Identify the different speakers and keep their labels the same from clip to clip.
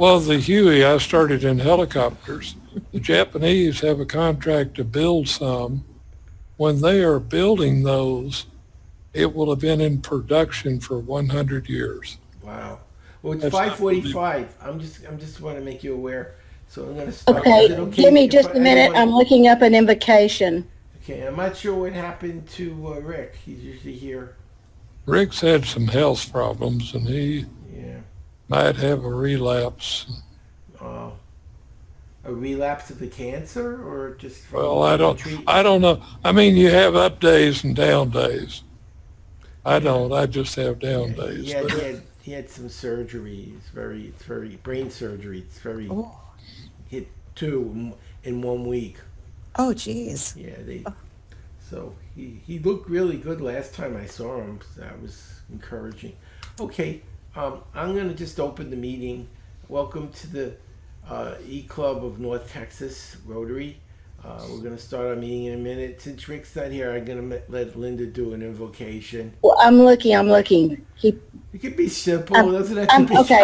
Speaker 1: Well, the Huey, I started in helicopters. The Japanese have a contract to build some. When they are building those, it will have been in production for 100 years.
Speaker 2: Wow. Well, it's
Speaker 1: That's
Speaker 2: five
Speaker 1: not really,
Speaker 2: forty-five. I'm just want to make you aware. So I'm gonna start. Is it
Speaker 3: Okay,
Speaker 2: okay
Speaker 3: give me
Speaker 2: if
Speaker 3: just
Speaker 2: I
Speaker 3: a minute.
Speaker 2: want?
Speaker 3: I'm looking up an invocation.
Speaker 2: Okay, I'm not sure what happened to Rick. He's usually here.
Speaker 1: Rick's had some health problems and he
Speaker 2: Yeah.
Speaker 1: might have a relapse.
Speaker 2: Uh, a relapse of the cancer, or just from
Speaker 1: Well,
Speaker 2: treat?
Speaker 1: I don't know. I mean, you have up days and down days. I don't. I just have down
Speaker 2: Yeah,
Speaker 1: days.
Speaker 2: he had some surgery. It's very brain surgery. It's very
Speaker 4: Oh,
Speaker 2: hit two in 1 week.
Speaker 4: oh, geez.
Speaker 2: Yeah, they. So he looked really good last time I saw him. So that was encouraging. Okay, I'm gonna just open the meeting. Welcome to the E Club of North Texas Rotary. We're gonna start our meeting in a minute. Since Rick's not here, I'm gonna let Linda do an invocation.
Speaker 3: Well, I'm looking. Keep,
Speaker 2: It could be simple.
Speaker 3: I'm-
Speaker 2: It doesn't have to be.
Speaker 3: okay.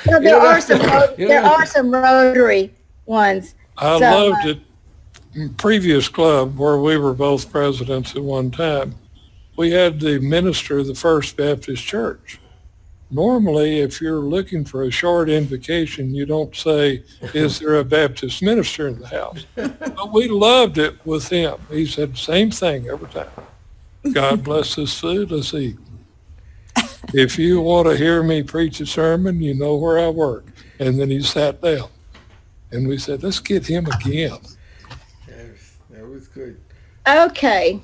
Speaker 3: Well,
Speaker 2: You
Speaker 3: there
Speaker 2: don't
Speaker 3: are
Speaker 2: have to- you don't
Speaker 3: there
Speaker 2: have
Speaker 3: are
Speaker 2: to-
Speaker 3: some Rotary ones.
Speaker 1: I
Speaker 3: So,
Speaker 1: loved it. In previous club where we were both presidents at one time, we had the minister of the First Baptist Church. Normally, if you're looking for a short invocation, you don't say, is there a Baptist minister in the house? But we loved it with him. He said the same thing every time. God bless this food, let's eat. If you want to hear me preach a sermon, you know where I work. And then he sat down. And we said, let's get him again.
Speaker 2: That was good.
Speaker 3: Okay,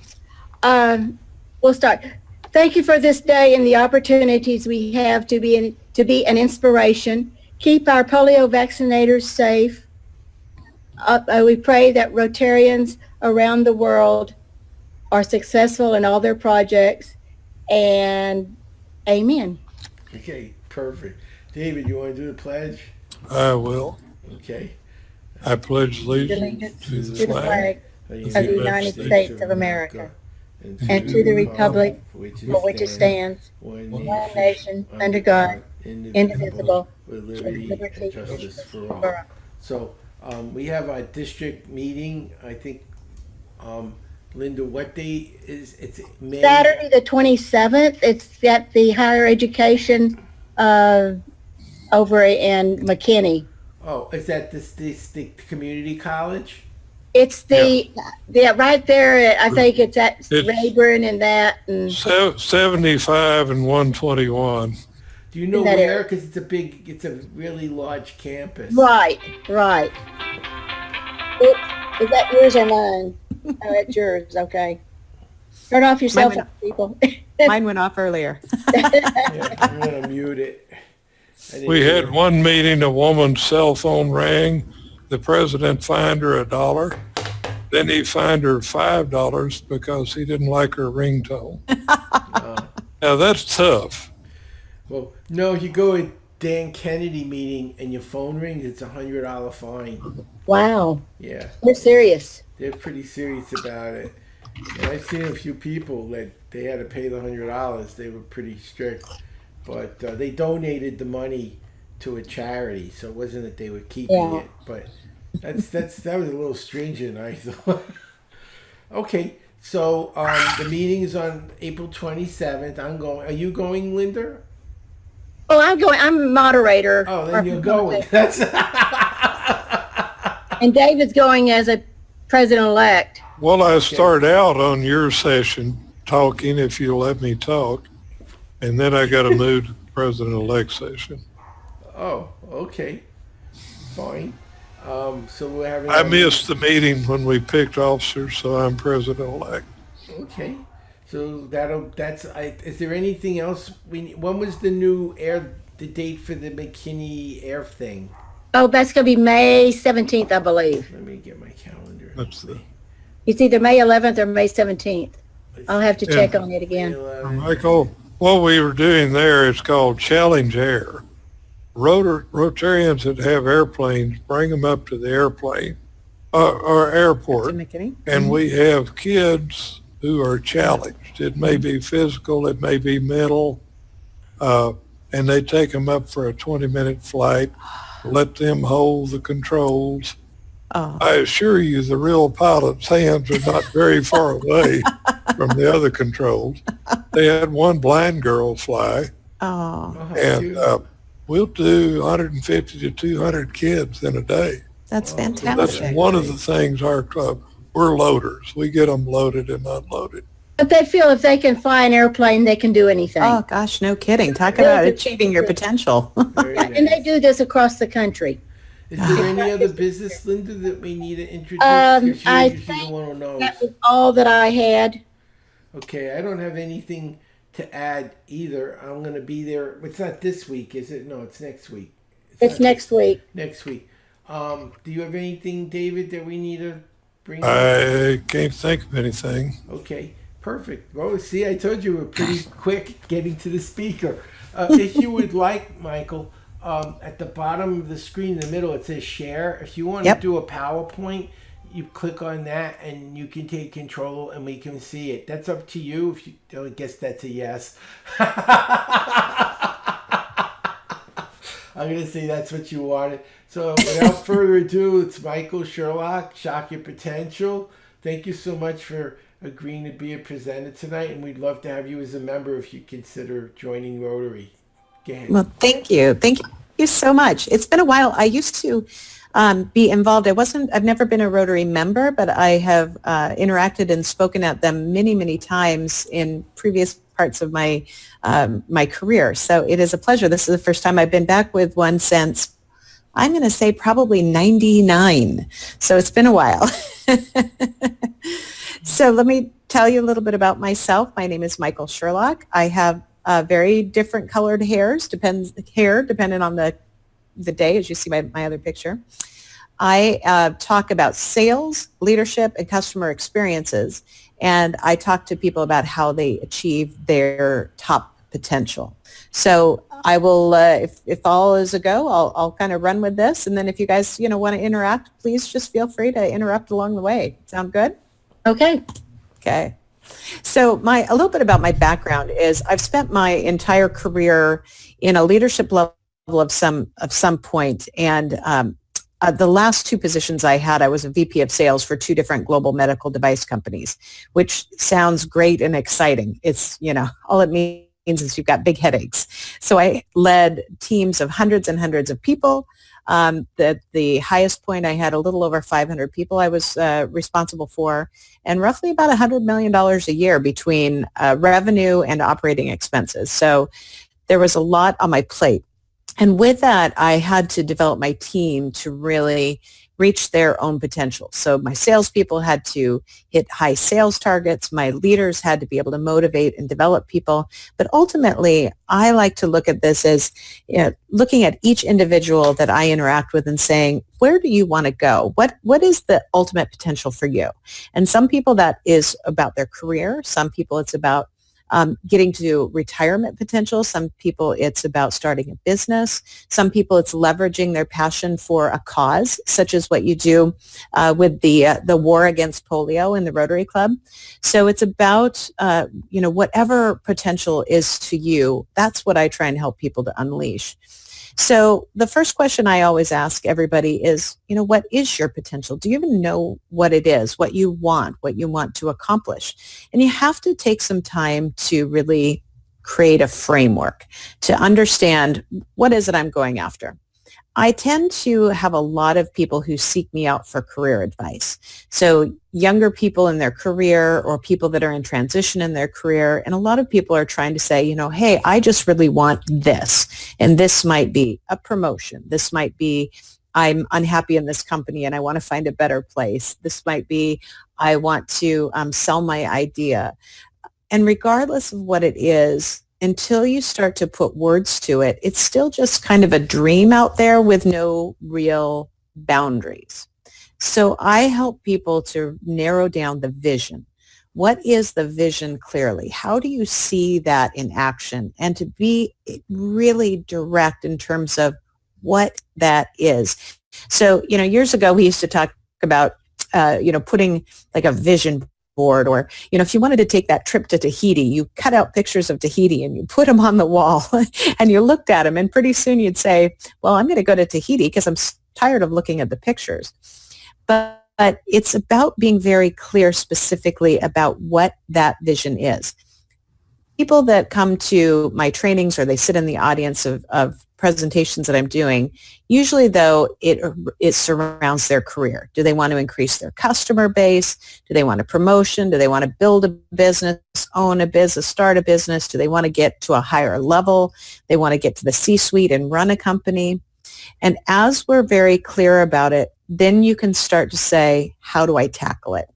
Speaker 3: we'll start. Thank you for this day and the opportunities we have to be an inspiration. Keep our polio vaccinators safe. We pray that Rotarians around the world are successful in all their projects, and amen.
Speaker 2: Okay, perfect. David, you want to do the pledge?
Speaker 1: I will.
Speaker 2: Okay.
Speaker 1: I pledge allegiance to
Speaker 3: To
Speaker 1: the
Speaker 3: the
Speaker 1: flag
Speaker 3: flag
Speaker 2: Of
Speaker 3: of the United States of America and to the republic for which it stands,
Speaker 2: one
Speaker 3: one nation, under God, indivisible,
Speaker 2: with
Speaker 3: with
Speaker 2: liberty
Speaker 3: liberty
Speaker 2: and justice for all.
Speaker 3: for all.
Speaker 2: So we have our district meeting. I think, Linda, what day is it's May?
Speaker 3: Saturday, the 27th, it's at the higher education over in McKinney.
Speaker 2: Oh, is that the community college?
Speaker 3: It's yeah, right there. I think it's at
Speaker 1: It's-
Speaker 3: Rayburn and that. And
Speaker 1: 75 and 121.
Speaker 2: Do you know
Speaker 3: In that
Speaker 2: where?
Speaker 3: area.
Speaker 2: Because it's a really large campus.
Speaker 3: right. Oops, is that yours or mine? Oh, that's yours. Okay. Turn off your cell
Speaker 4: Mine
Speaker 3: phone, people.
Speaker 4: Mine went off earlier.
Speaker 2: Yeah, I'm gonna mute it. I didn't
Speaker 1: We
Speaker 2: hear
Speaker 1: had
Speaker 2: it.
Speaker 1: one meeting, a woman's cell phone rang. The president fined her $1. Then he fined her $5 because he didn't like her ringtone. Now that's tough.
Speaker 2: Well, no, you go to Dan Kennedy meeting and your phone rings, it's $100 fine.
Speaker 3: Wow.
Speaker 2: Yeah,
Speaker 3: We're serious.
Speaker 2: they're pretty serious about it. And I've seen a few people that they had to pay the $100. They were pretty strict, but they donated the money to a charity, so it wasn't that they were keeping
Speaker 3: Yeah.
Speaker 2: it. But that was a little stringent, I thought. Okay, so the meeting is on April 27th. I'm going. Are you going, Linda?
Speaker 3: Oh, I'm a moderator.
Speaker 2: Oh, then you're going. That's
Speaker 3: And David's going as a president-elect.
Speaker 1: Well, I start out on your session talking, if you'll let me talk, and then I got to move to the president-elect session.
Speaker 2: Oh, okay. Fine. So we're having.
Speaker 1: I missed the meeting when we picked officers, so I'm president-elect.
Speaker 2: Okay. So is there anything else when was the date for the McKinney air thing?
Speaker 3: Oh, that's going to be May 17th, I believe.
Speaker 2: Let me get my calendar.
Speaker 1: That's the,
Speaker 3: It's either May 11th or May 17th. I'll have to check
Speaker 1: Yeah.
Speaker 3: on it again.
Speaker 1: Michael, what we were doing there is called Challenge Air. Rotarians that have airplanes, bring them up to the airplane or
Speaker 4: To
Speaker 1: airport,
Speaker 4: McKinney?
Speaker 1: and we have kids who are challenged. It may be physical, it may be mental. and they take them up for a 20-minute flight, let them hold the controls.
Speaker 4: Oh,
Speaker 1: I assure you the real pilot's hands are not very far away from the other controls. They had one blind girl fly,
Speaker 4: oh,
Speaker 2: Oh,
Speaker 1: and
Speaker 2: cute.
Speaker 1: we'll do 150 to 200 kids in a day.
Speaker 4: that's
Speaker 2: Oh,
Speaker 1: That's
Speaker 4: fantastic.
Speaker 1: one of the things our club, we're loaders. We get them loaded and unloaded.
Speaker 3: But they feel if they can fly an airplane, they can do anything.
Speaker 4: Oh, gosh, no kidding. Talk
Speaker 3: They
Speaker 4: about
Speaker 3: do.
Speaker 4: achieving your potential.
Speaker 2: Very
Speaker 3: Yeah, and they
Speaker 2: nice.
Speaker 3: do this across the country.
Speaker 2: Is there any other business, Linda, that we need to introduce?
Speaker 3: Um,
Speaker 2: 'Cause you're
Speaker 3: I
Speaker 2: usually the
Speaker 3: think
Speaker 2: one who knows.
Speaker 3: That was all that I had.
Speaker 2: Okay, I don't have anything to add either. I'm going to be there. It's not this week, is it? No, it's next week.
Speaker 3: It's
Speaker 2: not
Speaker 3: next week.
Speaker 2: next week. Do you have anything, David, that we need to bring up?
Speaker 1: I can't think of anything.
Speaker 2: Okay, perfect. Well, see, I told you we're pretty quick getting to the speaker. If you would like, Michael, at the bottom of the screen in the middle, it says share. If you want
Speaker 4: Yep.
Speaker 2: to do a PowerPoint, you click on that and you can take control and we can see it. That's up to you. If you, I guess that's a yes. I'm going to say that's what you wanted. So without further ado, it's Michael Sherlock, Shock Your Potential. Thank you so much for agreeing to be a presenter tonight, and we'd love to have you as a member if you consider joining Rotary. Go ahead.
Speaker 4: Well, thank you. Thank you so much. It's been a while. I used to be involved. I've never been a Rotary member, but I have interacted and spoken at them many, many times in previous parts of my my career. So it is a pleasure. This is the first time I've been back with one since, I'm going to say, probably 99. So it's been a while. So let me tell you a little bit about myself. My name is Michael Sherlock. I have very different colored depending on the day, as you see my other picture. I talk about sales, leadership, and customer experiences, and I talk to people about how they achieve their top potential. So I will, if all is a go, I'll kind of run with this, and then if you guys want to interact, please just feel free to interrupt along the way. Sound good?
Speaker 3: Okay.
Speaker 4: Okay. So a little bit about my background is I've spent my entire career in a leadership level of some point, and the last two positions I had, I was a VP of sales for two different global medical device companies, which sounds great and exciting. It's, all it means is you've got big headaches. So I led teams of hundreds and hundreds of people. The highest point, I had a little over 500 people I was responsible for, and roughly about $100 million a year between revenue and operating expenses. So there was a lot on my plate. And with that, I had to develop my team to really reach their own potential. So my salespeople had to hit high sales targets. My leaders had to be able to motivate and develop people. But ultimately, I like to look at this as looking at each individual that I interact with and saying, where do you want to go? What is the ultimate potential for you? And some people that is about their career. Some people it's about getting to retirement potential. Some people it's about starting a business. Some people it's leveraging their passion for a cause, such as what you do with the war against polio in the Rotary Club. So it's about whatever potential is to you. That's what I try and help people to unleash. So the first question I always ask everybody is, what is your potential? Do you even know what it is, what you want to accomplish? And you have to take some time to really create a framework to understand what is it I'm going after. I tend to have a lot of people who seek me out for career advice. So younger people in their career or people that are in transition in their career. And a lot of people are trying to say, hey, I just really want this. And this might be a promotion. This might be, I'm unhappy in this company and I want to find a better place. This might be, I want to sell my idea. And regardless of what it is, until you start to put words to it, it's still just kind of a dream out there with no real boundaries. So I help people to narrow down the vision. What is the vision clearly? How do you see that in action? And to be really direct in terms of what that is. So, years ago we used to talk about, putting like a vision board, or, if you wanted to take that trip to Tahiti, you cut out pictures of Tahiti and you put them on the wall and you looked at them, and pretty soon you'd say, well, I'm going to go to Tahiti because I'm tired of looking at the pictures. But it's about being very clear specifically about what that vision is. People that come to my trainings or they sit in the audience of presentations that I'm doing, usually though it surrounds their career. Do they want to increase their customer base? Do they want a promotion? Do they want to build a business, own a business, start a business? Do they want to get to a higher level? They want to get to the C-suite and run a company. And as we're very clear about it, then you can start to say, how do I tackle it?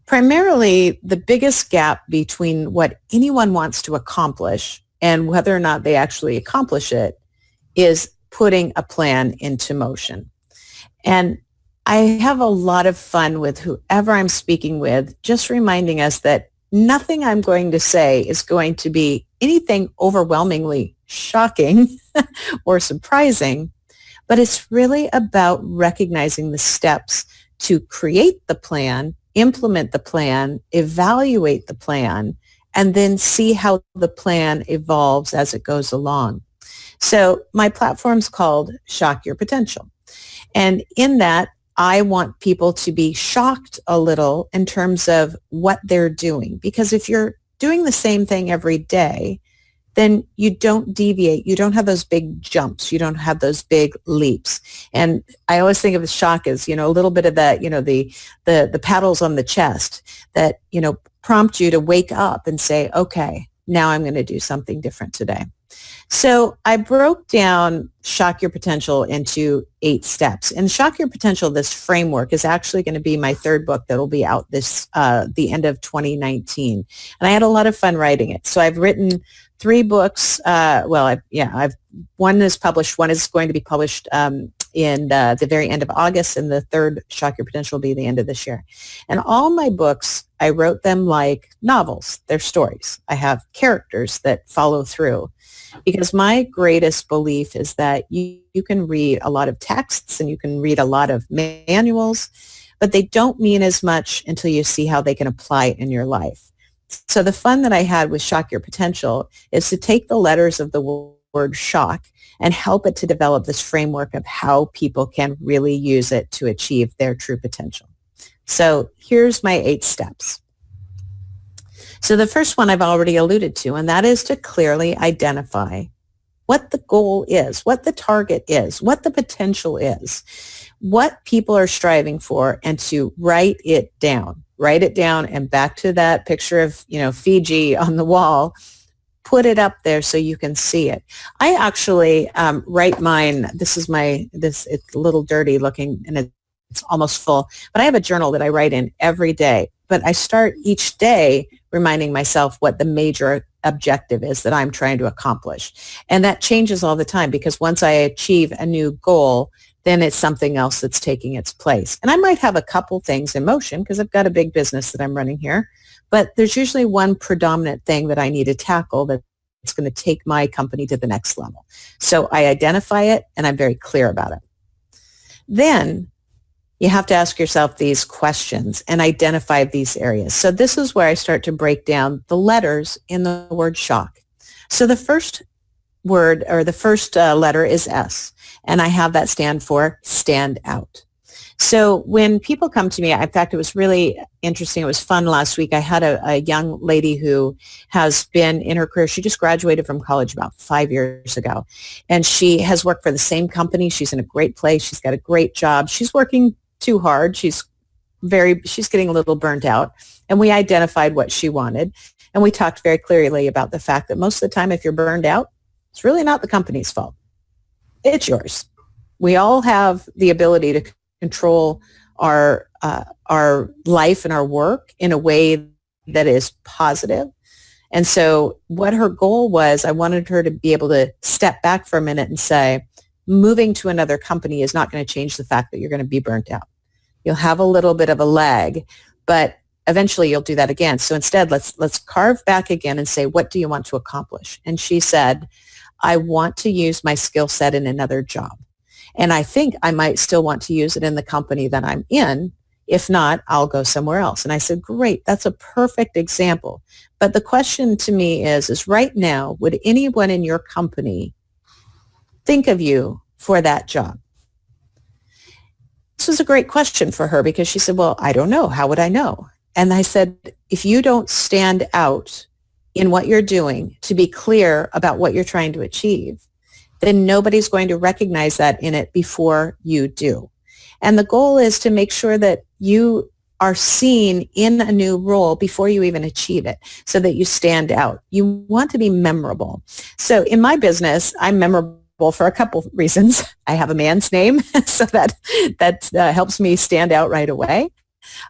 Speaker 4: Primarily, the biggest gap between what anyone wants to accomplish and whether or not they actually accomplish it is putting a plan into motion. And I have a lot of fun with whoever I'm speaking with, just reminding us that nothing I'm going to say is going to be anything overwhelmingly shocking or surprising, but it's really about recognizing the steps to create the plan, implement the plan, evaluate the plan, and then see how the plan evolves as it goes along. So my platform's called Shock Your Potential. And in that, I want people to be shocked a little in terms of what they're doing. Because if you're doing the same thing every day, then you don't deviate. You don't have those big jumps. You don't have those big leaps. And I always think of shock as, a little bit of that, the paddles on the chest that, prompt you to wake up and say, okay, now I'm going to do something different today. So I broke down Shock Your Potential into 8 steps. And Shock Your Potential, this framework, is actually going to be my 3rd book that will be out the end of 2019. And I had a lot of fun writing it. So I've written 3 books. I've one is published. One is going to be published in the very end of August, and the 3rd, Shock Your Potential, will be the end of this year. And all my books, I wrote them like novels. They're stories. I have characters that follow through, because my greatest belief is that you can read a lot of texts and you can read a lot of manuals, but they don't mean as much until you see how they can apply it in your life. So the fun that I had with Shock Your Potential is to take the letters of the word shock and help it to develop this framework of how people can really use it to achieve their true potential. So here's my 8 steps. So the first one I've already alluded to, and that is to clearly identify what the goal is, what the target is, what the potential is, what people are striving for, and to write it down. Write it down, and back to that picture of, Fiji on the wall, put it up there so you can see it. I actually write mine. It's a little dirty looking and it's almost full, but I have a journal that I write in every day. But I start each day reminding myself what the major objective is that I'm trying to accomplish. And that changes all the time, because once I achieve a new goal, then it's something else that's taking its place. And I might have a couple things in motion because I've got a big business that I'm running here, but there's usually one predominant thing that I need to tackle that's going to take my company to the next level. So I identify it and I'm very clear about it. Then you have to ask yourself these questions and identify these areas. So this is where I start to break down the letters in the word shock. So the first word, or the first letter, is S, and I have that stand for stand out. So when people come to me, in fact, it was really interesting. It was fun last week. I had a young lady who has been in her career. She just graduated from college about 5 years ago, and she has worked for the same company. She's in a great place. She's got a great job. She's working too hard. She's getting a little burnt out. And we identified what she wanted. And we talked very clearly about the fact that most of the time, if you're burned out, it's really not the company's fault. It's yours. We all have the ability to control our life and our work in a way that is positive. And so what her goal was, I wanted her to be able to step back for a minute and say, moving to another company is not going to change the fact that you're going to be burnt out. You'll have a little bit of a lag, but eventually you'll do that again. So instead, let's carve back again and say, what do you want to accomplish? And she said, I want to use my skill set in another job. And I think I might still want to use it in the company that I'm in. If not, I'll go somewhere else. And I said, great, that's a perfect example. But the question to me is right now, would anyone in your company think of you for that job? This was a great question for her because she said, well, I don't know. How would I know? And I said, if you don't stand out in what you're doing to be clear about what you're trying to achieve, then nobody's going to recognize that in it before you do. And the goal is to make sure that you are seen in a new role before you even achieve it so that you stand out. You want to be memorable. So in my business, I'm memorable for a couple reasons. I have a man's name, so that helps me stand out right away.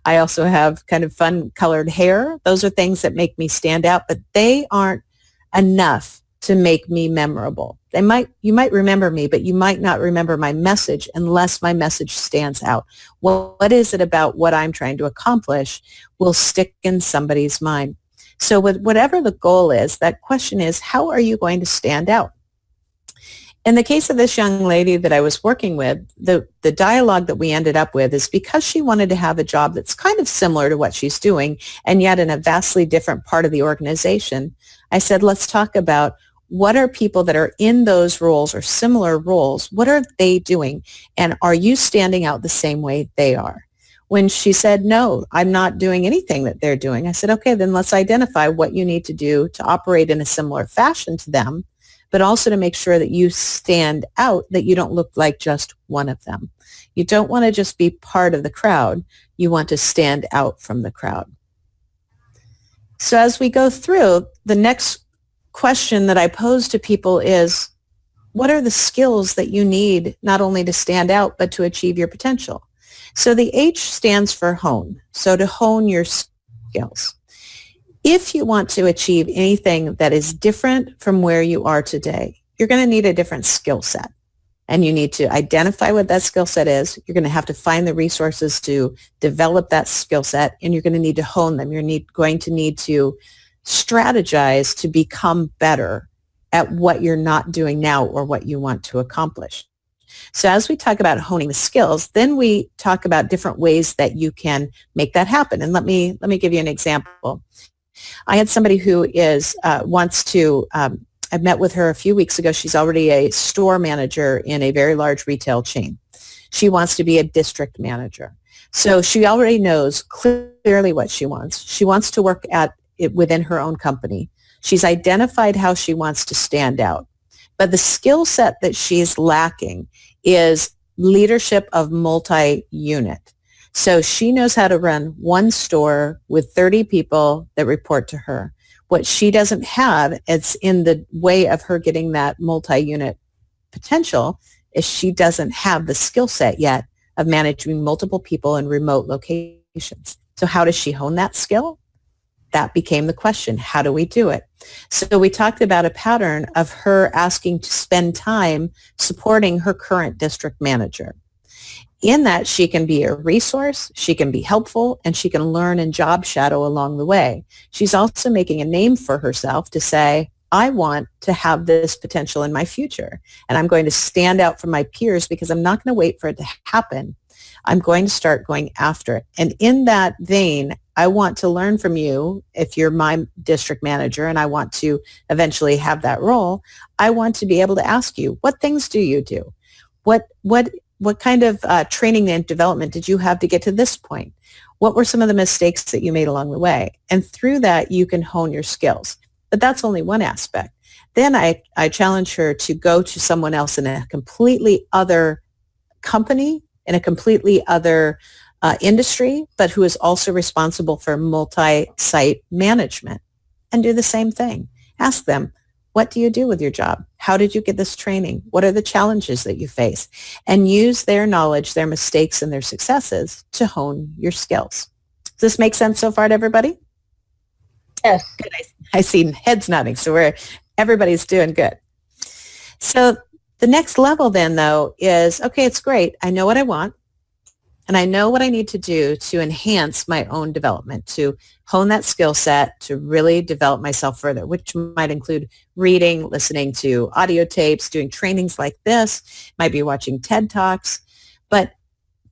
Speaker 4: I also have kind of fun colored hair. Those are things that make me stand out, but they aren't enough to make me memorable. You might remember me, but you might not remember my message unless my message stands out. What is it about what I'm trying to accomplish will stick in somebody's mind? So with whatever the goal is, that question is, how are you going to stand out? In the case of this young lady that I was working with, the dialogue that we ended up with is because she wanted to have a job that's kind of similar to what she's doing and yet in a vastly different part of the organization, I said, let's talk about what are people that are in those roles or similar roles, what are they doing? And are you standing out the same way they are? When she said, no, I'm not doing anything that they're doing, I said, okay, then let's identify what you need to do to operate in a similar fashion to them, but also to make sure that you stand out, that you don't look like just one of them. You don't want to just be part of the crowd. You want to stand out from the crowd. So as we go through, the next question that I pose to people is, what are the skills that you need not only to stand out, but to achieve your potential? So the H stands for hone. So to hone your skills. If you want to achieve anything that is different from where you are today, you're going to need a different skill set. And you need to identify what that skill set is. You're going to have to find the resources to develop that skill set, and you're going to need to hone them. You're going to need to strategize to become better at what you're not doing now or what you want to accomplish. So as we talk about honing the skills, then we talk about different ways that you can make that happen. And let me give you an example. I had somebody who wants to, I met with her a few weeks ago. She's already a store manager in a very large retail chain. She wants to be a district manager. So she already knows clearly what she wants. She wants to work at it within her own company. She's identified how she wants to stand out. But the skill set that she's lacking is leadership of multi-unit. So she knows how to run one store with 30 people that report to her. What she doesn't have, it's in the way of her getting that multi-unit potential, is she doesn't have the skill set yet of managing multiple people in remote locations. So how does she hone that skill? That became the question. How do we do it? So we talked about a pattern of her asking to spend time supporting her current district manager. In that, she can be a resource, she can be helpful, and she can learn and job shadow along the way. She's also making a name for herself to say, I want to have this potential in my future, and I'm going to stand out from my peers because I'm not going to wait for it to happen. I'm going to start going after it. And in that vein, I want to learn from you. If you're my district manager and I want to eventually have that role, I want to be able to ask you, what things do you do? What kind of training and development did you have to get to this point? What were some of the mistakes that you made along the way? And through that, you can hone your skills. But that's only one aspect. Then I challenge her to go to someone else in a completely other company, in a completely other industry, but who is also responsible for multi-site management, and do the same thing. Ask them, what do you do with your job? How did you get this training? What are the challenges that you face? And use their knowledge, their mistakes, and their successes to hone your skills. Does this make sense so far to everybody?
Speaker 3: Yes.
Speaker 4: Good. I see heads nodding, so everybody's doing good. So the next level then, though, is, okay, it's great. I know what I want, and I know what I need to do to enhance my own development, to hone that skill set, to really develop myself further, which might include reading, listening to audio tapes, doing trainings like this, might be watching TED Talks. But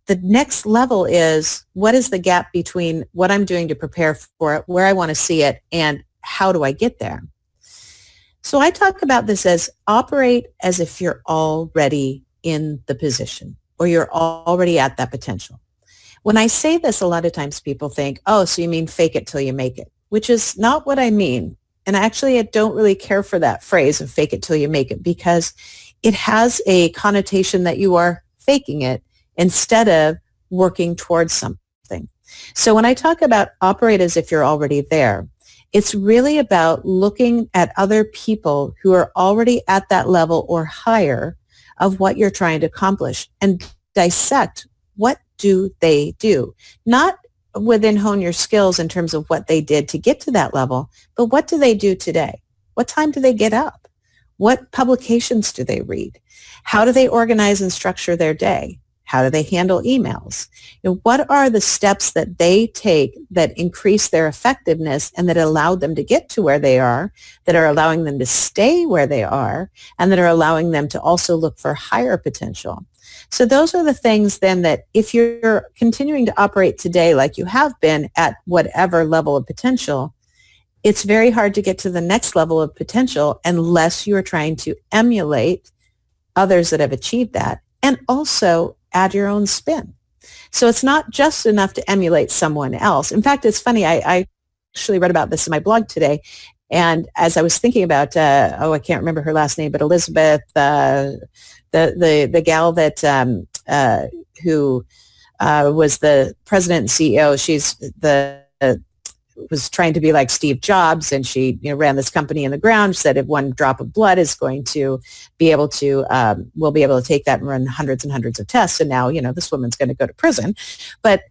Speaker 4: the next level is, what is the gap between what I'm doing to prepare for it, where I want to see it, and how do I get there? So I talk about this as operate as if you're already in the position or you're already at that potential. When I say this, a lot of times people think, oh, so you mean fake it till you make it, which is not what I mean. And actually, I don't really care for that phrase of fake it till you make it, because it has a connotation that you are faking it instead of working towards something. So when I talk about operate as if you're already there, it's really about looking at other people who are already at that level or higher of what you're trying to accomplish and dissect what do they do. Not within hone your skills in terms of what they did to get to that level, but what do they do today? What time do they get up? What publications do they read? How do they organize and structure their day? How do they handle emails? What are the steps that they take that increase their effectiveness and that allow them to get to where they are, that are allowing them to stay where they are, and that are allowing them to also look for higher potential? So those are the things then that if you're continuing to operate today like you have been at whatever level of potential, it's very hard to get to the next level of potential unless you are trying to emulate others that have achieved that and also add your own spin. So it's not just enough to emulate someone else. In fact, it's funny, I actually read about this in my blog today. And as I was thinking about, I can't remember her last name, but Elizabeth, the gal that who was the president and CEO, she's was trying to be like Steve Jobs, and she ran this company in the ground. She said if one drop of blood is going to be able to, we'll be able to take that and run hundreds and hundreds of tests. And now, this woman's going to go to prison. But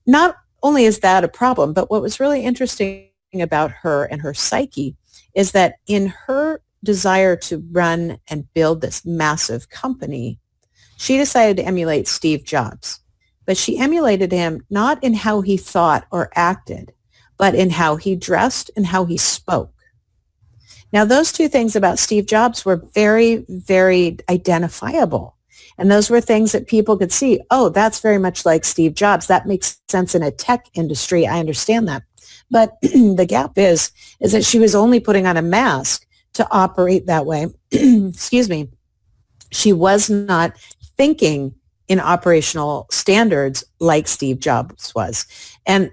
Speaker 4: not only is that a problem, but what was really interesting about her and her psyche is that in her desire to run and build this massive company, she decided to emulate Steve Jobs. But she emulated him not in how he thought or acted, but in how he dressed and how he spoke. Now, those two things about Steve Jobs were very, very identifiable. And those were things that people could see, oh, that's very much like Steve Jobs. That makes sense in a tech industry. I understand that. But the gap is that she was only putting on a mask to operate that way. Excuse me. She was not thinking in operational standards like Steve Jobs was. And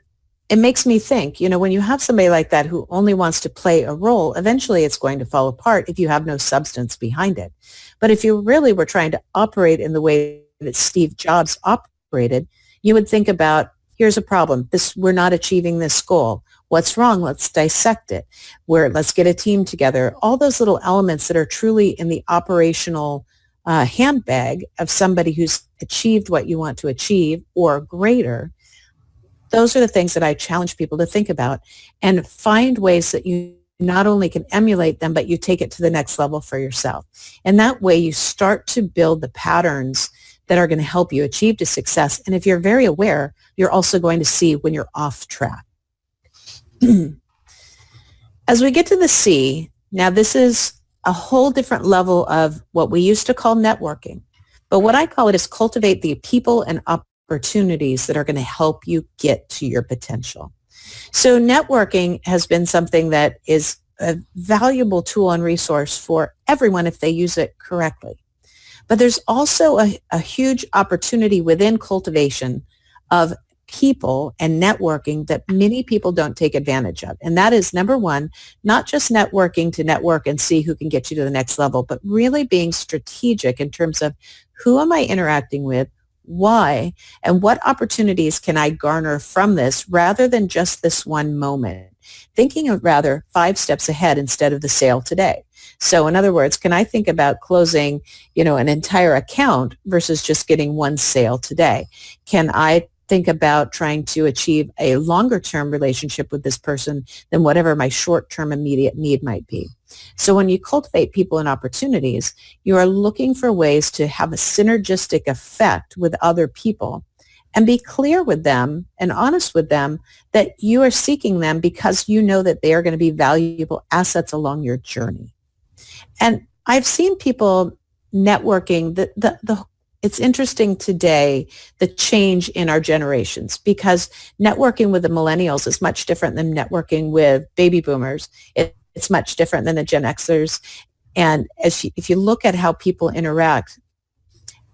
Speaker 4: it makes me think, when you have somebody like that who only wants to play a role, eventually it's going to fall apart if you have no substance behind it. But if you really were trying to operate in the way that Steve Jobs operated, you would think about, here's a problem. We're not achieving this goal. What's wrong? Let's dissect it. Let's get a team together. All those little elements that are truly in the operational handbag of somebody who's achieved what you want to achieve or greater. Those are the things that I challenge people to think about and find ways that you not only can emulate them, but you take it to the next level for yourself. And that way you start to build the patterns that are going to help you achieve to success. And if you're very aware, you're also going to see when you're off track. As we get to the C, now this is a whole different level of what we used to call networking. But what I call it is cultivate the people and opportunities that are going to help you get to your potential. So networking has been something that is a valuable tool and resource for everyone if they use it correctly. But there's also a huge opportunity within cultivation of people and networking that many people don't take advantage of. And that is, number one, not just networking to network and see who can get you to the next level, but really being strategic in terms of who am I interacting with, why, and what opportunities can I garner from this rather than just this one moment. Thinking of rather 5 steps ahead instead of the sale today. So in other words, can I think about closing, an entire account versus just getting one sale today? Can I think about trying to achieve a longer term relationship with this person than whatever my short term immediate need might be? So when you cultivate people and opportunities, you are looking for ways to have a synergistic effect with other people and be clear with them and honest with them that you are seeking them because you know that they are going to be valuable assets along your journey. And I've seen people networking, the it's interesting today, the change in our generations, because networking with the millennials is much different than networking with baby boomers. It's much different than the Gen Xers. And if you look at how people interact,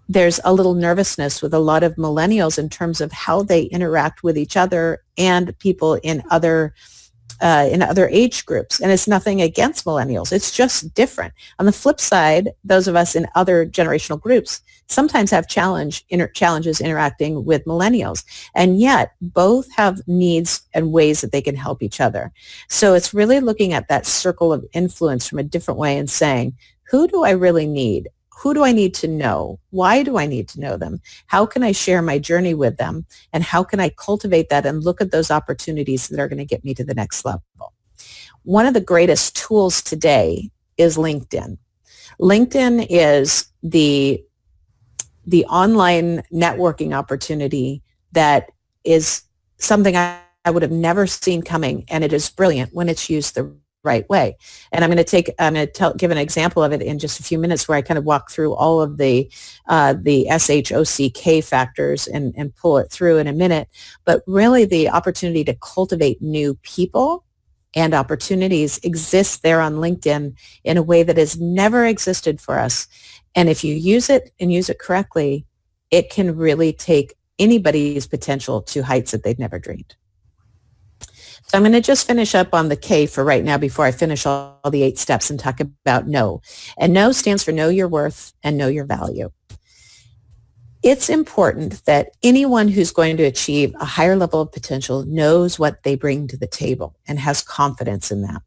Speaker 4: there's a little nervousness with a lot of millennials in terms of how they interact with each other and people in other age groups. And it's nothing against millennials. It's just different. On the flip side, those of us in other generational groups sometimes have challenges interacting with millennials. And yet both have needs and ways that they can help each other. So it's really looking at that circle of influence from a different way and saying, who do I really need? Who do I need to know? Why do I need to know them? How can I share my journey with them? And how can I cultivate that and look at those opportunities that are going to get me to the next level? One of the greatest tools today is LinkedIn. LinkedIn is the online networking opportunity that is something I would have never seen coming, and it is brilliant when it's used the right way. And I'm going to give an example of it in just a few minutes, where I kind of walk through all of the SHOCK factors and pull it through in a minute. But really, the opportunity to cultivate new people and opportunities exists there on LinkedIn in a way that has never existed for us. And if you use it and use it correctly, it can really take anybody's potential to heights that they've never dreamed. So I'm going to just finish up on the K for right now before I finish all the 8 steps and talk about know. And know stands for know your worth and know your value. It's important that anyone who's going to achieve a higher level of potential knows what they bring to the table and has confidence in that.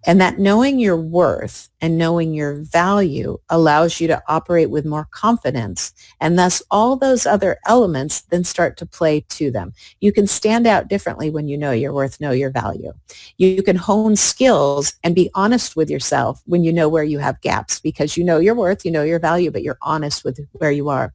Speaker 4: And that knowing your worth and knowing your value allows you to operate with more confidence. And thus all those other elements then start to play to them. You can stand out differently when you know your worth, know your value. You can hone skills and be honest with yourself when you know where you have gaps, because you know your worth, you know your value, but you're honest with where you are.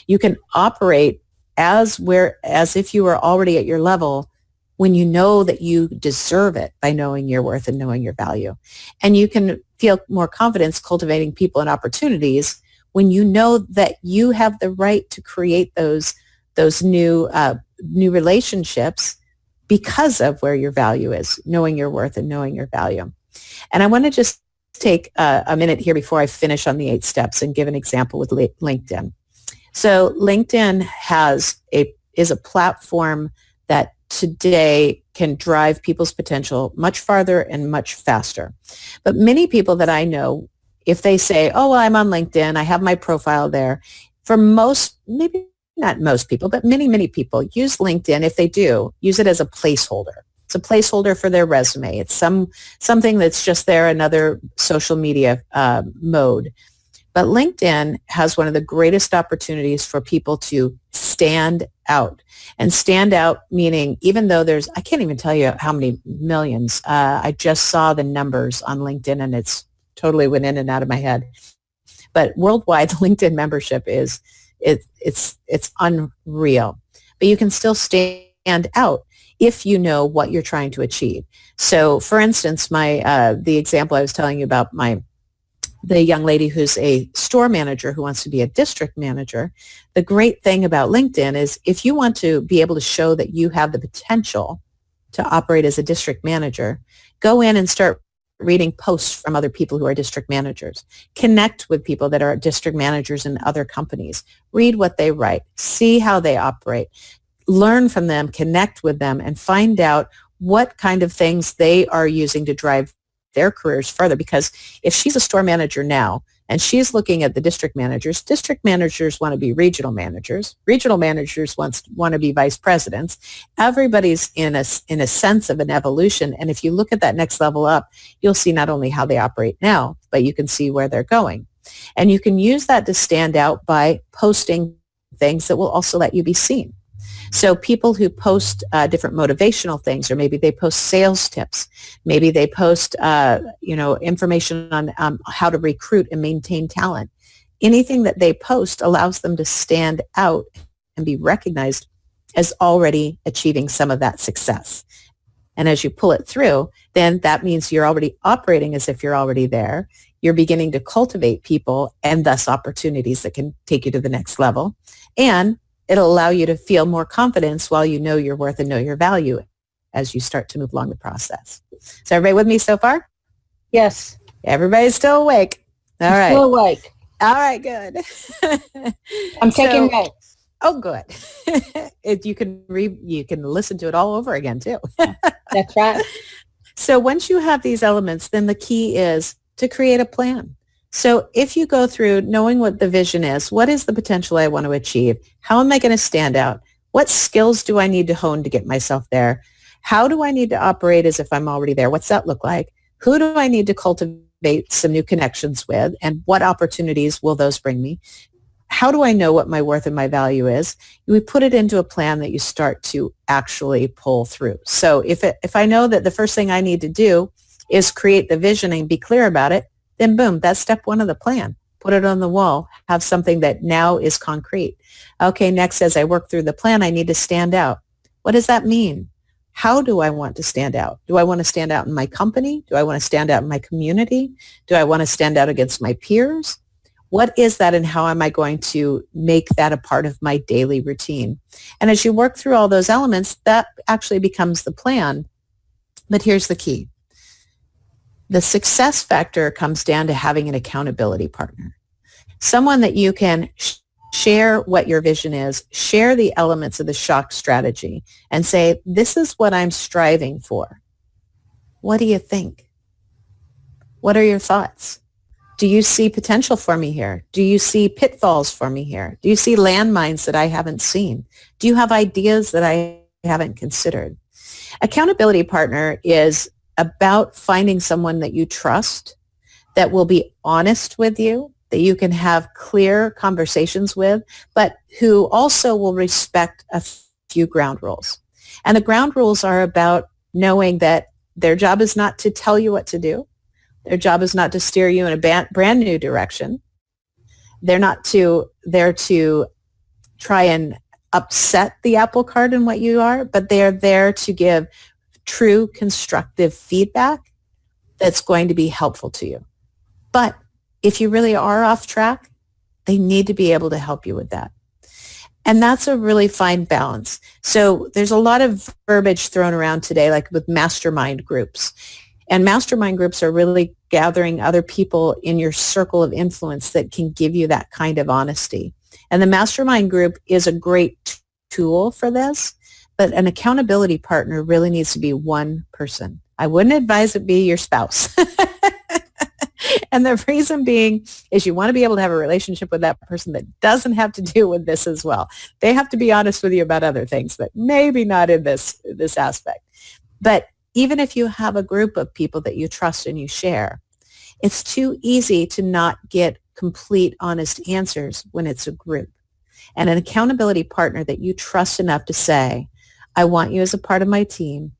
Speaker 4: You can operate as if you were already at your level when you know that you deserve it by knowing your worth and knowing your value. And you can feel more confidence cultivating people and opportunities when you know that you have the right to create those new relationships because of where your value is, knowing your worth and knowing your value. And I want to just take a minute here before I finish on the 8 steps and give an example with LinkedIn. So LinkedIn is a platform that today can drive people's potential much farther and much faster. But many people that I know, if they say, oh, well, I'm on LinkedIn, I have my profile there, for most, maybe not most people, but many, many people use LinkedIn. If they do, use it as a placeholder. It's a placeholder for their resume. It's something that's just there, another social media mode. But LinkedIn has one of the greatest opportunities for people to stand out. And stand out meaning, even though I can't even tell you how many millions. I just saw the numbers on LinkedIn and it's totally went in and out of my head. But worldwide, LinkedIn membership it's unreal. But you can still stand out if you know what you're trying to achieve. So for instance, the example I was telling you about the young lady who's a store manager who wants to be a district manager, the great thing about LinkedIn is if you want to be able to show that you have the potential to operate as a district manager, go in and start reading posts from other people who are district managers. Connect with people that are district managers in other companies. Read what they write. See how they operate. Learn from them, connect with them, and find out what kind of things they are using to drive their careers further. Because if she's a store manager now and she's looking at the district managers want to be regional managers want to be vice presidents. Everybody's in a sense of an evolution. And if you look at that next level up, you'll see not only how they operate now, but you can see where they're going. And you can use that to stand out by posting things that will also let you be seen. So people who post different motivational things, or maybe they post sales tips, maybe they post information on how to recruit and maintain talent. Anything that they post allows them to stand out and be recognized as already achieving some of that success. And as you pull it through, then that means you're already operating as if you're already there. you're beginning to cultivate people and thus opportunities that can take you to the next level. And it'll allow you to feel more confidence while you know your worth and know your value as you start to move along the process. Is everybody with me so far?
Speaker 3: Yes.
Speaker 4: Everybody's still awake. All right.
Speaker 3: Still awake.
Speaker 4: All right, good.
Speaker 3: I'm taking notes.
Speaker 4: Oh, good. You can listen to it all over again too.
Speaker 3: That's right.
Speaker 4: So once you have these elements, then the key is to create a plan. So if you go through knowing what the vision is, what is the potential I want to achieve? How am I going to stand out? What skills do I need to hone to get myself there? How do I need to operate as if I'm already there? What's that look like? Who do I need to cultivate some new connections with? And what opportunities will those bring me? How do I know what my worth and my value is? We put it into a plan that you start to actually pull through. So if I know that the first thing I need to do is create the vision and be clear about it, then boom, that's step one of the plan. Put it on the wall, have something that now is concrete. Okay, next, as I work through the plan, I need to stand out. What does that mean? How do I want to stand out? Do I want to stand out in my company? Do I want to stand out in my community? Do I want to stand out against my peers? What is that, and how am I going to make that a part of my daily routine? And as you work through all those elements, that actually becomes the plan. But here's the key. The success factor comes down to having an accountability partner, someone that you can share what your vision is, share the elements of the SHOCK strategy, and say, this is what I'm striving for. What do you think? What are your thoughts? Do you see potential for me here? Do you see pitfalls for me here? Do you see landmines that I haven't seen? Do you have ideas that I haven't considered? Accountability partner is about finding someone that you trust, that will be honest with you, that you can have clear conversations with, but who also will respect a few ground rules. And the ground rules are about knowing that their job is not to tell you what to do. Their job is not to steer you in a brand new direction. They're not there to try and upset the apple cart in what you are, but they're there to give true constructive feedback that's going to be helpful to you. But if you really are off track, they need to be able to help you with that. And that's a really fine balance. So there's a lot of verbiage thrown around today, like with mastermind groups. And mastermind groups are really gathering other people in your circle of influence that can give you that kind of honesty. And the mastermind group is a great tool for this, but an accountability partner really needs to be one person. I wouldn't advise it be your spouse. And the reason being is you want to be able to have a relationship with that person that doesn't have to do with this as well. They have to be honest with you about other things, but maybe not in this aspect. But even if you have a group of people that you trust and you share, it's too easy to not get complete, honest answers when it's a group. And an accountability partner that you trust enough to say, I want you as a part of my team.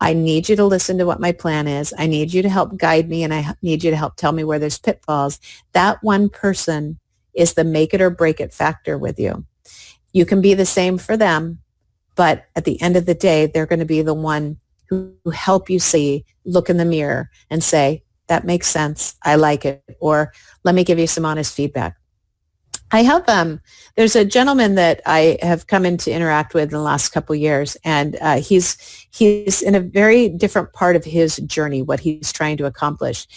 Speaker 4: I need you to listen to what my plan is. I need you to help guide me, and I need you to help tell me where there's pitfalls. That one person is the make it or break it factor with you. You can be the same for them, but at the end of the day, they're going to be the one who help you see, look in the mirror and say, that makes sense. I like it. Or let me give you some honest feedback. I have, there's a gentleman that I have come in to interact with in the last couple of years, and he's in a very different part of his journey, what he's trying to accomplish.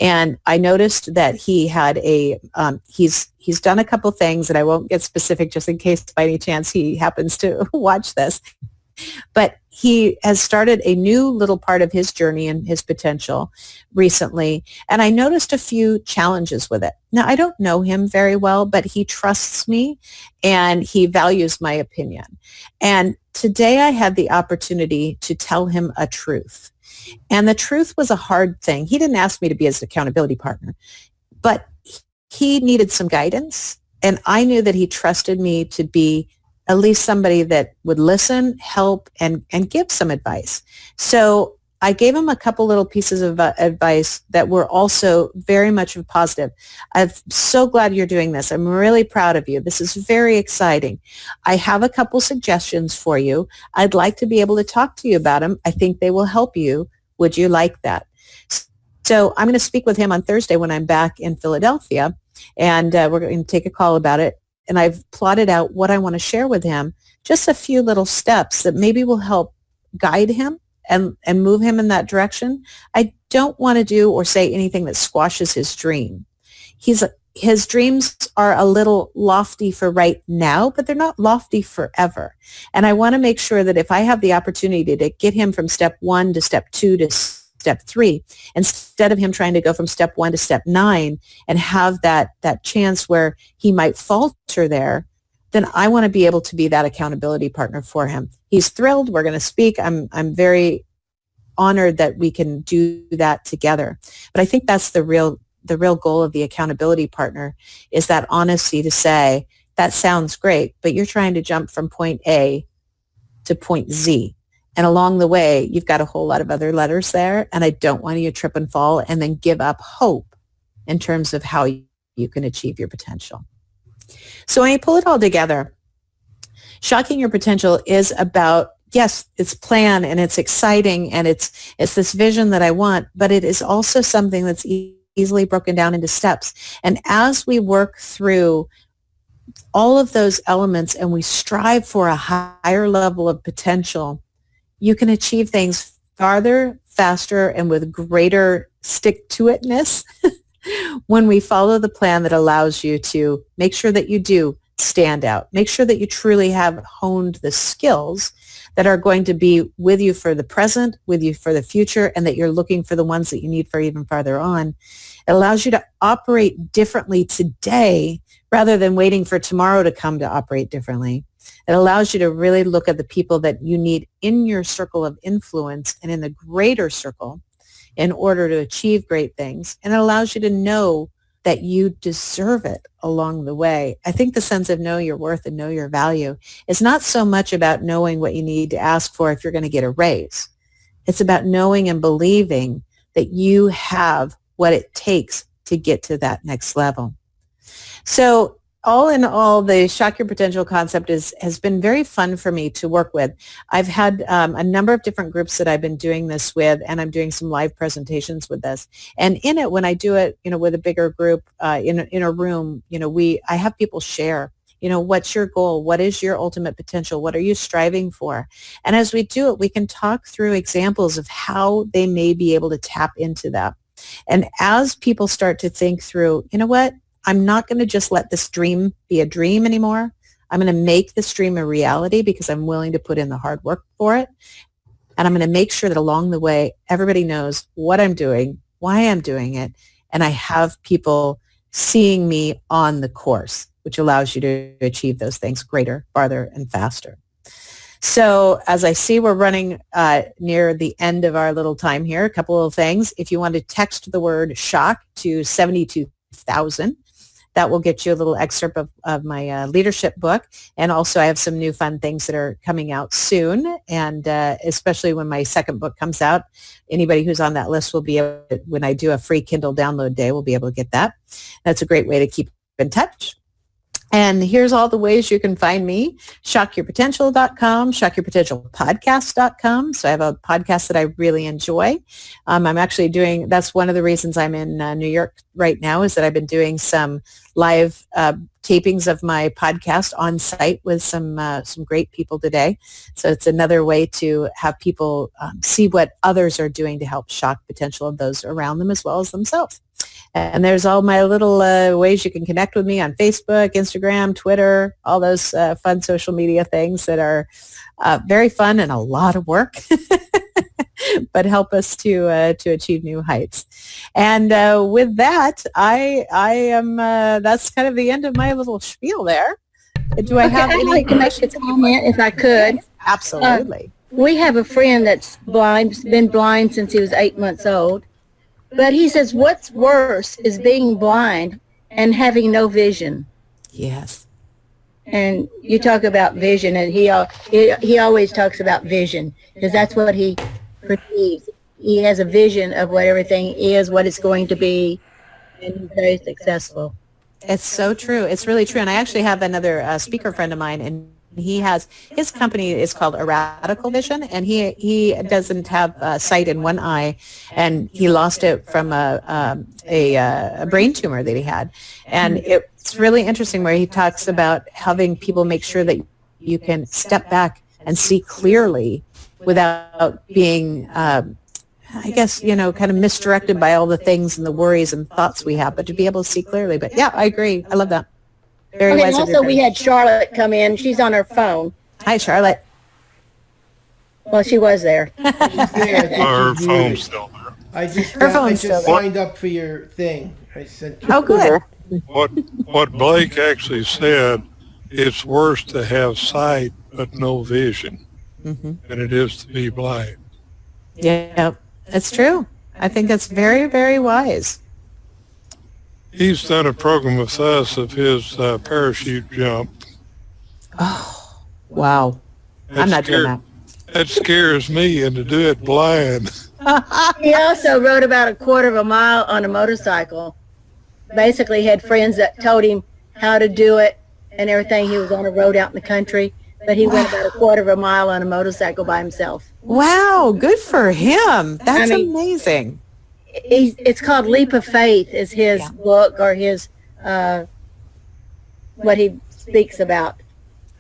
Speaker 4: And I noticed that he had he's done a couple things, and I won't get specific just in case by any chance he happens to watch this. But he has started a new little part of his journey and his potential recently, and I noticed a few challenges with it. Now, I don't know him very well, but he trusts me and he values my opinion. And today I had the opportunity to tell him a truth. And the truth was a hard thing. He didn't ask me to be his accountability partner, but he needed some guidance, and I knew that he trusted me to be at least somebody that would listen, help, and give some advice. So I gave him a couple little pieces of advice that were also very much positive. I'm so glad you're doing this. I'm really proud of you. This is very exciting. I have a couple suggestions for you. I'd like to be able to talk to you about them. I think they will help you. Would you like that? So I'm going to speak with him on Thursday when I'm back in Philadelphia, and we're going to take a call about it. And I've plotted out what I want to share with him, just a few little steps that maybe will help guide him and move him in that direction. I don't want to do or say anything that squashes his dream. His dreams are a little lofty for right now, but they're not lofty forever. And I want to make sure that if I have the opportunity to get him from step 1 to step 2 to step 3, instead of him trying to go from step 1 to step 9 and have that chance where he might falter there, then I want to be able to be that accountability partner for him. He's thrilled. We're going to speak. I'm very honored that we can do that together. But I think that's the real goal of the accountability partner, is that honesty to say, that sounds great, but you're trying to jump from point A to point Z. And along the way, you've got a whole lot of other letters there, and I don't want you to trip and fall and then give up hope in terms of how you can achieve your potential. So when you pull it all together, Shocking Your Potential is about, yes, it's planned and it's exciting and it's this vision that I want, but it is also something that's easily broken down into steps. And as we work through all of those elements and we strive for a higher level of potential, you can achieve things farther, faster, and with greater stick-to-itness when we follow the plan that allows you to make sure that you do stand out. Make sure that you truly have honed the skills that are going to be with you for the present, with you for the future, and that you're looking for the ones that you need for even farther on. It allows you to operate differently today rather than waiting for tomorrow to come to operate differently. It allows you to really look at the people that you need in your circle of influence and in the greater circle in order to achieve great things. And it allows you to know that you deserve it along the way. I think the sense of know your worth and know your value is not so much about knowing what you need to ask for if you're going to get a raise. It's about knowing and believing that you have what it takes to get to that next level. So all in all, the Shock Your Potential concept has been very fun for me to work with. I've had a number of different groups that I've been doing this with, and I'm doing some live presentations with this. And in it, when I do it, with a bigger group in a room, I have people share, what's your goal? What is your ultimate potential? What are you striving for? And as we do it, we can talk through examples of how they may be able to tap into that. And as people start to think through, what? I'm not going to just let this dream be a dream anymore. I'm going to make this dream a reality because I'm willing to put in the hard work for it. And I'm going to make sure that along the way, everybody knows what I'm doing, why I'm doing it, and I have people seeing me on the course, which allows you to achieve those things greater, farther, and faster. So as I see we're running near the end of our little time here, a couple of things. If you want to text the word shock to 72,000, that will get you a little excerpt of my leadership book. And also I have some new fun things that are coming out soon. And especially when my second book comes out, anybody who's on that list will be able to, when I do a free Kindle download day, will be able to get that. That's a great way to keep in touch. And here's all the ways you can find me: shockyourpotential.com, shockyourpotentialpodcast.com. So I have a podcast that I really enjoy. I'm actually that's one of the reasons I'm in New York right now, is that I've been doing some live tapings of my podcast on site with some great people today. So it's another way to have people see what others are doing to help shock potential of those around them as well as themselves. And there's all my little ways you can connect with me on Facebook, Instagram, Twitter, all those fun social media things that are very fun and a lot of work, but help us to achieve new heights. And with that, I am. That's kind of the end of my little spiel there. Do I have any?
Speaker 3: I'd like to make a comment if I could.
Speaker 4: Absolutely.
Speaker 3: We have a friend that's blind, been blind since he was 8 months old. But he says what's worse is being blind and having no vision.
Speaker 4: Yes.
Speaker 3: And you talk about vision, and he always talks about vision because that's what he perceives. He has a vision of what everything is, what it's going to be, and he's very successful.
Speaker 4: It's so true. It's really true. And I actually have another speaker friend of mine in He has, his company is called Radical Vision, and he doesn't have sight in one eye, and he lost it from a brain tumor that he had. And it's really interesting where he talks about having people make sure that you can step back and see clearly without being, I guess, kind of misdirected by all the things and the worries and thoughts we have, but to be able to see clearly. But yeah, I agree. I love that. Very
Speaker 3: Okay,
Speaker 4: wise
Speaker 3: and
Speaker 4: of your
Speaker 3: also we
Speaker 4: friend.
Speaker 3: had Charlotte come in. She's on her phone.
Speaker 4: Hi, Charlotte.
Speaker 3: Well, she was there.
Speaker 2: She's there.
Speaker 5: Our
Speaker 2: She's
Speaker 5: phone's
Speaker 2: muted.
Speaker 5: still there.
Speaker 2: I just,
Speaker 4: Her
Speaker 2: I
Speaker 4: phone's
Speaker 2: just
Speaker 4: still there.
Speaker 2: signed up for your thing. I sent you.
Speaker 4: Oh, good.
Speaker 1: What Blake actually said, it's worse to have sight but no vision than it is to be blind.
Speaker 4: Yeah, it's true. I think that's very, very wise.
Speaker 1: He's done a program with us of his parachute jump.
Speaker 4: Wow. I'm not doing that.
Speaker 1: That scares me, and to do it blind.
Speaker 3: He also rode about a quarter of a mile on a motorcycle. Basically had friends that told him how to do it and everything. He was on a road out in the country, but he went about a quarter of a mile on a motorcycle by himself.
Speaker 4: Wow, good for him. That's
Speaker 3: I mean-
Speaker 4: amazing.
Speaker 3: It's called Leap of Faith is his book or his, what he speaks about.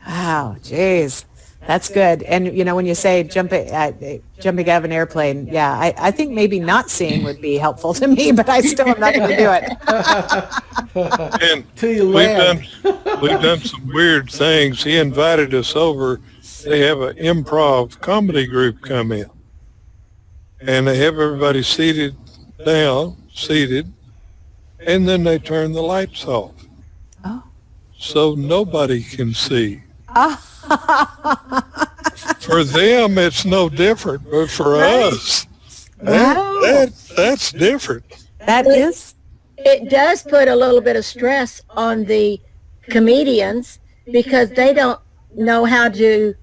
Speaker 4: Wow, geez. That's good. And, when you say jumping out of an airplane, yeah, I think maybe not seeing would be helpful to me, but I still am not going to do it.
Speaker 1: And
Speaker 2: Till you land.
Speaker 1: we've done some weird things. He invited us over. They have an improv comedy group come in, and they have everybody seated, and then they turn the lights off.
Speaker 4: Oh.
Speaker 1: So nobody can see. For them, it's no different, but for us,
Speaker 4: Wow.
Speaker 1: that's different.
Speaker 4: That is,
Speaker 3: It does put a little bit of stress on the comedians because they don't know how to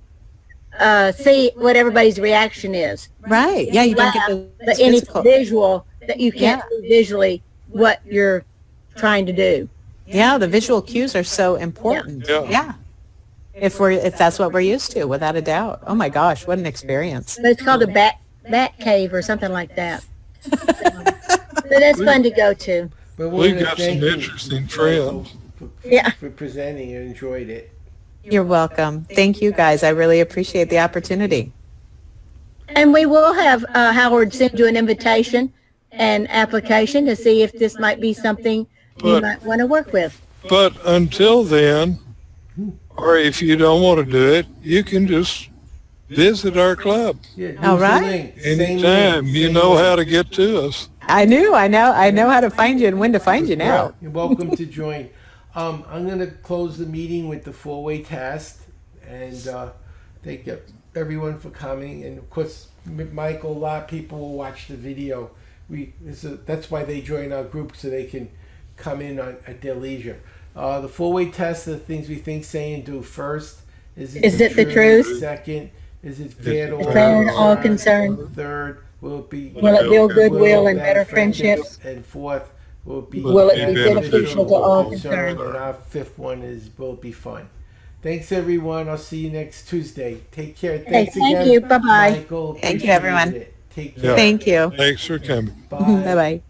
Speaker 3: see what everybody's reaction is.
Speaker 4: right. Yeah, you don't get the
Speaker 3: But any
Speaker 4: physical.
Speaker 3: visual that you can't see visually what you're trying to do.
Speaker 4: Yeah, the visual cues are so important.
Speaker 1: Yeah.
Speaker 4: If that's what we're used to, without a doubt. Oh my gosh, what an experience.
Speaker 3: But it's called a bat cave or something like that. So that's fun to go to.
Speaker 2: But we're
Speaker 1: We've
Speaker 2: gonna
Speaker 1: got
Speaker 2: thank
Speaker 1: some
Speaker 2: you,
Speaker 1: interesting
Speaker 2: Michael,
Speaker 1: friends.
Speaker 3: Yeah.
Speaker 2: for presenting. I enjoyed it.
Speaker 4: You're welcome. Thank you guys. I really appreciate the opportunity.
Speaker 3: And we will have Howard send you an invitation and application to see if this might be something you
Speaker 1: But-
Speaker 3: might want to work with.
Speaker 1: But until then, or if you don't want to do it, you can just visit our club
Speaker 2: Yeah,
Speaker 4: All
Speaker 2: use the
Speaker 4: right.
Speaker 2: link. Same
Speaker 1: anytime.
Speaker 2: link,
Speaker 1: You
Speaker 2: same
Speaker 1: know
Speaker 2: link.
Speaker 1: how to get to us.
Speaker 4: I know how to find you and when to find you now.
Speaker 2: You're welcome to join. I'm going to close the meeting with the four-way test and thank everyone for coming. And of course, Michael, a lot of people will watch the video. That's why they join our group so they can come in at their leisure. The four-way test, the things we think, say, and do. First, is it
Speaker 3: the truth?
Speaker 2: Second, is it fair to
Speaker 3: Fair to all concerned.
Speaker 2: Third, will it be
Speaker 3: Will it build goodwill and better friendships?
Speaker 2: And fourth, will it be
Speaker 3: Will it be beneficial to all
Speaker 2: concerned?
Speaker 3: concerned?
Speaker 2: And our fifth one is, will it be fun? Thanks, everyone. I'll see you next Tuesday. Take care.
Speaker 3: Hey,
Speaker 2: Thanks
Speaker 3: thank
Speaker 2: again,
Speaker 3: you. Bye-bye.
Speaker 2: Michael.
Speaker 4: Thank you,
Speaker 2: Appreciate
Speaker 4: everyone.
Speaker 2: it. Take
Speaker 1: Yeah.
Speaker 2: care.
Speaker 4: Thank you.
Speaker 1: Thanks for coming.
Speaker 2: Bye.
Speaker 4: Bye-bye.